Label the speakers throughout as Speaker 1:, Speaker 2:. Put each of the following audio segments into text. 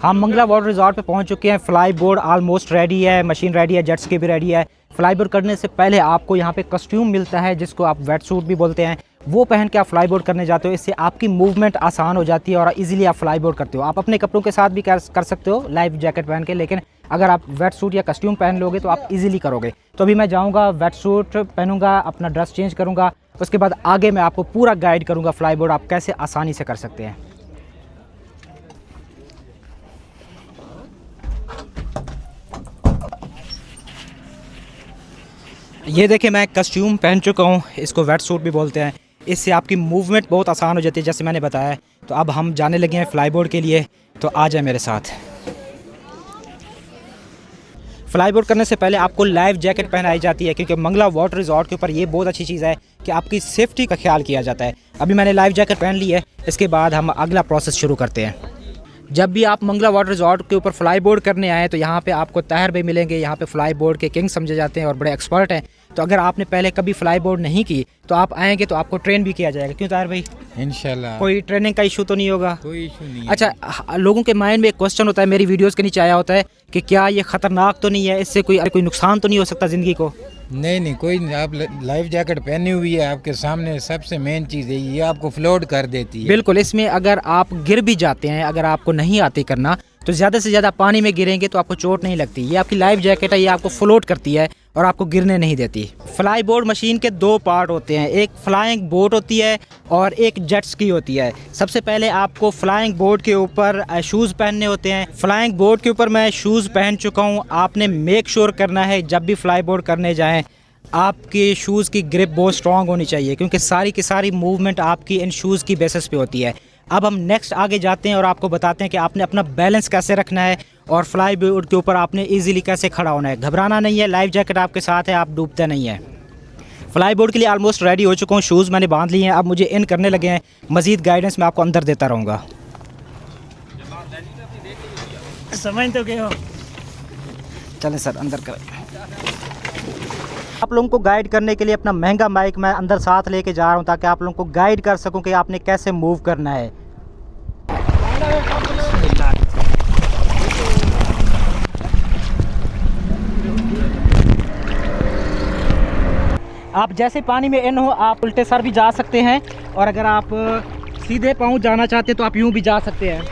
Speaker 1: हम Mangla water resort पे पहुंच चुके हैं। फ्लाई बोर्ड ऑलमोस्ट रेडी है, मशीन रेडी है, जेट स्की भी रेडी है। फ्लाई बोर्ड करने से पहले आपको यहाँ पे कस्ट्यूम मिलता है जिसको आप वेट सूट भी बोलते हैं, वो पहन के आप फ्लाई बोर्ड करने जाते हो। इससे आपकी मूवमेंट आसान हो जाती है और इजीली आप फ्लाई बोर्ड करते हो। आप अपने कपड़ों के साथ भी कर सकते हो लाइफ जैकेट पहन के, लेकिन अगर आप वेट सूट या कस्ट्यूम पहन लोगे तो आप इजीली करोगे। तो अभी मैं जाऊँगा, वेट सूट पहनूंगा, अपना ड्रेस चेंज करूँगा, उसके बाद आगे मैं आपको पूरा गाइड करूँगा फ्लाई बोर्ड आप कैसे आसानी से कर सकते हैं। ये देखिए मैं कस्ट्यूम पहन चुका हूँ, इसको वेट सूट भी बोलते हैं। इससे आपकी मूवमेंट बहुत आसान हो जाती है जैसे मैंने बताया। तो अब हम जाने लगे हैं फ्लाई बोर्ड के लिए, तो आ जाए मेरे साथ। फ्लाई बोर्ड करने से पहले आपको लाइफ जैकेट पहनाई जाती है क्योंकि मंगला वाटर रिजॉर्ट के ऊपर ये बहुत अच्छी चीज़ है कि आपकी सेफ्टी का ख्याल किया जाता है। अभी मैंने लाइफ जैकेट पहन ली है, इसके बाद हम अगला प्रोसेस शुरू करते हैं। जब भी आप मंगला वाटर रिजॉर्ट के ऊपर फ्लाई बोर्ड करने आए तो यहाँ पे आपको ताहिर भाई मिलेंगे। यहाँ पे फ्लाई बोर्ड के किंग समझे जाते हैं और बड़े एक्सपर्ट हैं। तो अगर आपने पहले कभी फ्लाई बोर्ड नहीं की तो आप आएंगे तो आपको ट्रेन भी किया जाएगा। क्यों ताहिर भाई?
Speaker 2: इंशाल्लाह।
Speaker 1: कोई ट्रेनिंग का इशू तो नहीं होगा?
Speaker 2: कोई इशू नहीं है।
Speaker 1: अच्छा, लोगों के माइंड में एक क्वेश्चन होता है, मेरी वीडियोस के नीचे आया होता है कि क्या ये ख़तरनाक तो नहीं है, इससे कोई नुकसान तो नहीं हो सकता ज़िंदगी को?
Speaker 2: नहीं कोई नहीं। आप लाइफ जैकेट पहनी हुई है आपके सामने, सबसे मेन चीज़ है ये आपको फ्लोट कर देती है।
Speaker 1: बिल्कुल, इसमें अगर आप गिर भी जाते हैं, अगर आपको नहीं आती करना, तो ज़्यादा से ज़्यादा पानी में गिरेंगे तो आपको चोट नहीं लगती। ये आपकी लाइफ जैकेट है, ये आपको फ्लोट करती है और आपको गिरने नहीं देती। फ्लाई बोर्ड मशीन के दो पार्ट होते हैं, एक फ्लाइंग बोट होती है और एक जेट स्की होती है। सबसे पहले आपको फ्लाइंग बोर्ड के ऊपर शूज़ पहनने होते हैं। फ्लाइंग बोर्ड के ऊपर मैं शूज़ पहन चुका हूँ। आपने मेक श्योर करना है जब भी फ्लाई बोर्ड करने जाएँ आपके शूज़ की ग्रिप बहुत स्ट्रॉन्ग होनी चाहिए क्योंकि सारी की सारी मूवमेंट आपकी इन शूज़ की बेसिस पे होती है। अब हम नेक्स्ट आगे जाते हैं और आपको बताते हैं कि आपने अपना बैलेंस कैसे रखना है और फ्लाई बोर्ड के ऊपर आपने इजीली कैसे खड़ा होना है। घबराना नहीं है, लाइफ जैकेट आपके साथ है, आप डूबते नहीं हैं। फ्लाई बोर्ड के लिए ऑलमोस्ट रेडी हो चुका हूँ, शूज़ मैंने बांध लिए हैं। अब मुझे इन करने लगे हैं, मज़ीद गाइडेंस मैं आपको अंदर देता रहूँगा। समझ तो गए हो? चलें सर, अंदर करें। आप लोगों को गाइड करने के लिए अपना महंगा माइक मैं अंदर साथ लेके जा रहा हूँ ताकि आप लोगों को गाइड कर सकूँ कि आपने कैसे मूव करना है। आप जैसे पानी में इन हो आप उल्टे सर भी जा सकते हैं और अगर आप सीधे पाँव जाना चाहते हैं तो आप यूँ भी जा सकते हैं।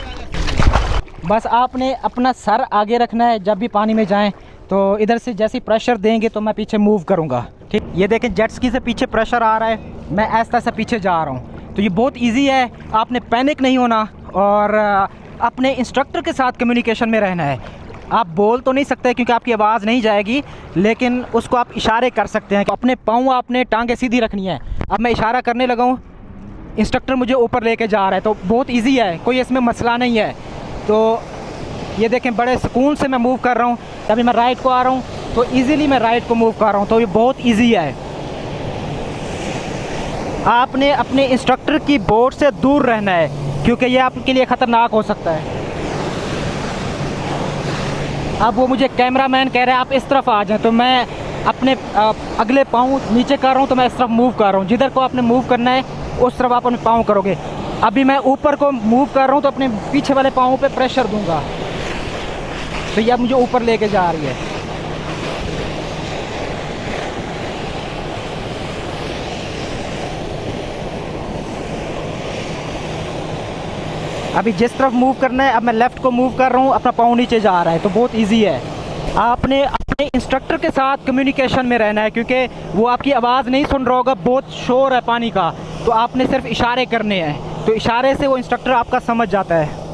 Speaker 1: बस आपने अपना सर आगे रखना है जब भी पानी में जाएं। तो इधर से जैसे प्रेशर देंगे तो मैं पीछे मूव करूंगा। ठीक, ये देखें जेट स्की से पीछे प्रेशर आ रहा है, मैं ऐसा ऐसा पीछे जा रहा हूं। तो ये बहुत इजी है, आपने पैनिक नहीं होना और अपने इंस्ट्रक्टर के साथ कम्युनिकेशन में रहना है। आप बोल तो नहीं सकते क्योंकि आपकी आवाज़ नहीं जाएगी, लेकिन उसको आप इशारे कर सकते हैं कि अपने पाँव आपने टांगें सीधी रखनी है। अब मैं इशारा करने लगा हूँ, इंस्ट्रक्टर मुझे ऊपर लेके जा रहा है, तो बहुत ईजी है, कोई इसमें मसला नहीं है। तो ये देखें बड़े सुकून से मैं मूव कर रहा हूँ। अभी मैं राइट को आ रहा हूँ तो इजीली मैं राइट को मूव कर रहा हूँ, तो ये बहुत इजी है। आपने अपने इंस्ट्रक्टर की बोर्ड से दूर रहना है क्योंकि ये आपके लिए ख़तरनाक हो सकता है। अब वो मुझे कैमरामैन कह रहा है आप इस तरफ आ जाएं, तो मैं अपने अगले पाँव नीचे कर रहा हूँ, तो मैं इस तरफ मूव कर रहा हूँ। जिधर को आपने मूव करना है उस तरफ आप अपने पाँव करोगे। अभी मैं ऊपर को मूव कर रहा हूँ तो अपने पीछे वाले पाँव पे प्रेशर दूंगा, तो ये अब मुझे ऊपर लेके जा रही है। अभी जिस तरफ मूव करना है, अब मैं लेफ़्ट को मूव कर रहा हूँ, अपना पाँव नीचे जा रहा है, तो बहुत इजी है। आपने अपने इंस्ट्रक्टर के साथ कम्युनिकेशन में रहना है क्योंकि वो आपकी आवाज़ नहीं सुन रहा होगा, बहुत शोर है पानी का, तो आपने सिर्फ इशारे करने हैं, तो इशारे से वो इंस्ट्रक्टर आपका समझ जाता है।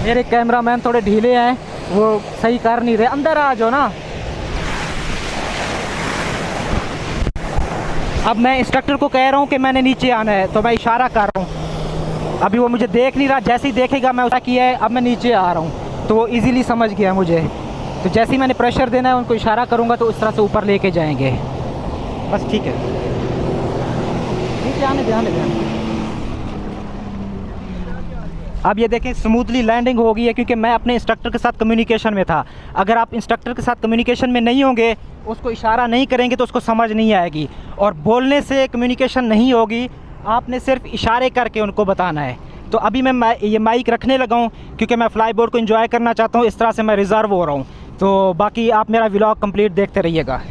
Speaker 1: मेरे कैमरामैन थोड़े ढीले हैं, वो सही कर नहीं रहे। अंदर आ जाओ ना। अब मैं इंस्ट्रक्टर को कह रहा हूँ कि मैंने नीचे आना है, तो मैं इशारा कर रहा हूँ। अभी वो मुझे देख नहीं रहा, जैसे ही देखेगा मैं उसका किया है, अब मैं नीचे आ रहा हूँ, तो वो इजीली समझ गया मुझे। तो जैसे ही मैंने प्रेशर देना है उनको इशारा करूँगा तो उस तरह से ऊपर लेके जाएंगे। बस ठीक है, नीचे आने दे। अब ये देखें स्मूथली लैंडिंग हो गई है क्योंकि मैं अपने इंस्ट्रक्टर के साथ कम्युनिकेशन में था। अगर आप इंस्ट्रक्टर के साथ कम्युनिकेशन में नहीं होंगे, उसको इशारा नहीं करेंगे तो उसको समझ नहीं आएगी और बोलने से कम्युनिकेशन नहीं होगी। आपने सिर्फ इशारे करके उनको बताना है। तो अभी मैं ये माइक रखने लगा हूँ क्योंकि मैं फ्लाई बोर्ड को एंजॉय करना चाहता हूँ। इस तरह से मैं रिज़र्व हो रहा हूँ। तो बाकी आप मेरा व्लॉग कंप्लीट देखते रहिएगा।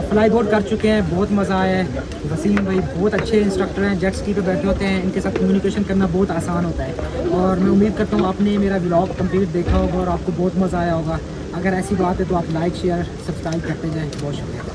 Speaker 1: फ्लाई बोर्ड कर चुके हैं, बहुत मज़ा आया है। वसीम भाई बहुत अच्छे इंस्ट्रक्टर हैं, जेट स्की पे बैठे होते हैं, इनके साथ कम्युनिकेशन करना बहुत आसान होता है। और मैं उम्मीद करता हूँ आपने मेरा व्लॉग कंप्लीट देखा होगा और आपको बहुत मज़ा आया होगा। अगर ऐसी बात है तो आप लाइक शेयर सब्सक्राइब करते जाएँ। बहुत शुक्रिया।